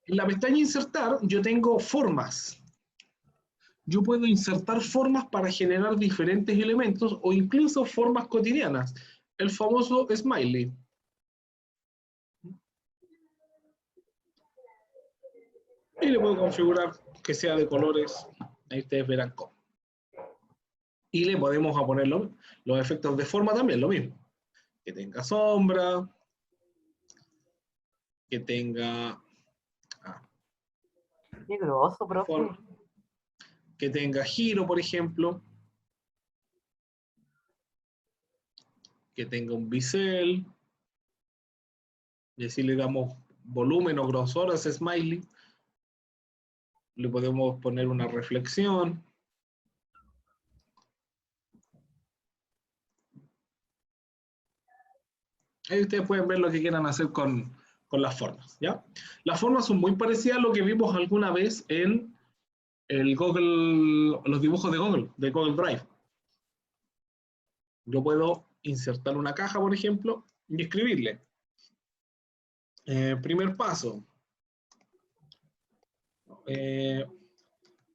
En la pestaña insertar yo tengo formas. Yo puedo insertar formas para generar diferentes elementos o incluso formas cotidianas. El famoso smiley. Y le puedo configurar que sea de colores. Ahí ustedes verán cómo. Y le podemos poner los efectos de forma también, lo mismo. Que tenga sombra, que tenga... Qué grosso, profe. Que tenga giro, por ejemplo. Que tenga un bisel. Y así le damos volumen o grosor a ese smiley. le podemos poner una reflexión. Ahí ustedes pueden ver lo que quieran hacer con las formas, ¿ya? Las formas son muy parecidas a lo que vimos alguna vez en el Google, los dibujos de Google Drive. Yo puedo insertar una caja, por ejemplo, y escribirle. Primer paso.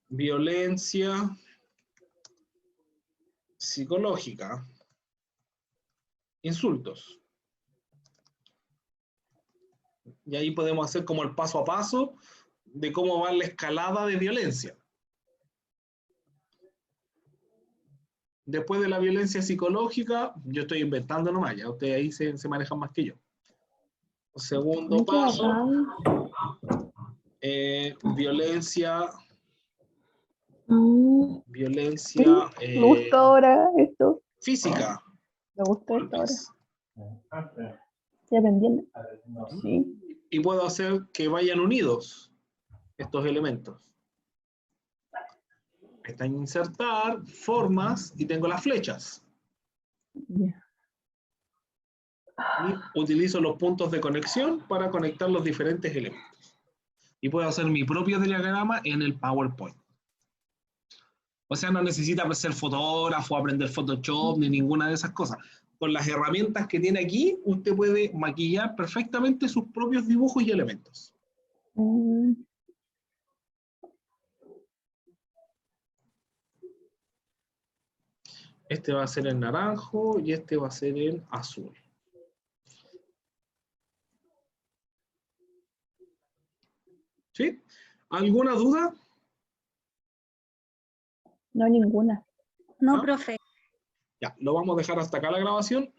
Violencia psicológica. Insultos. Y ahí podemos hacer como el paso a paso de cómo va la escalada de violencia. Después de la violencia psicológica, yo estoy inventando nomás, ya ustedes ahí se manejan más que yo. Segundo paso, violencia. Violencia Me gustó ahora esto. física. Me gustó esto ahora. ¿Estoy aprendiendo? Sí. Y puedo hacer que vayan unidos estos elementos. Está en insertar, formas, y tengo las flechas. Ya. Y utilizo los puntos de conexión para conectar los diferentes elementos. Y puedo hacer mi propio diagrama en el PowerPoint. O sea, no necesita ser fotógrafo, aprender Photoshop, ni ninguna de esas cosas. Con las herramientas que tiene aquí, usted puede maquillar perfectamente sus propios dibujos y elementos. Este va a ser en naranjo y este va a ser en azul. ¿Sí? ¿Alguna duda? No, ninguna. No, ¿No? profe. Ya, lo vamos a dejar hasta acá la grabación.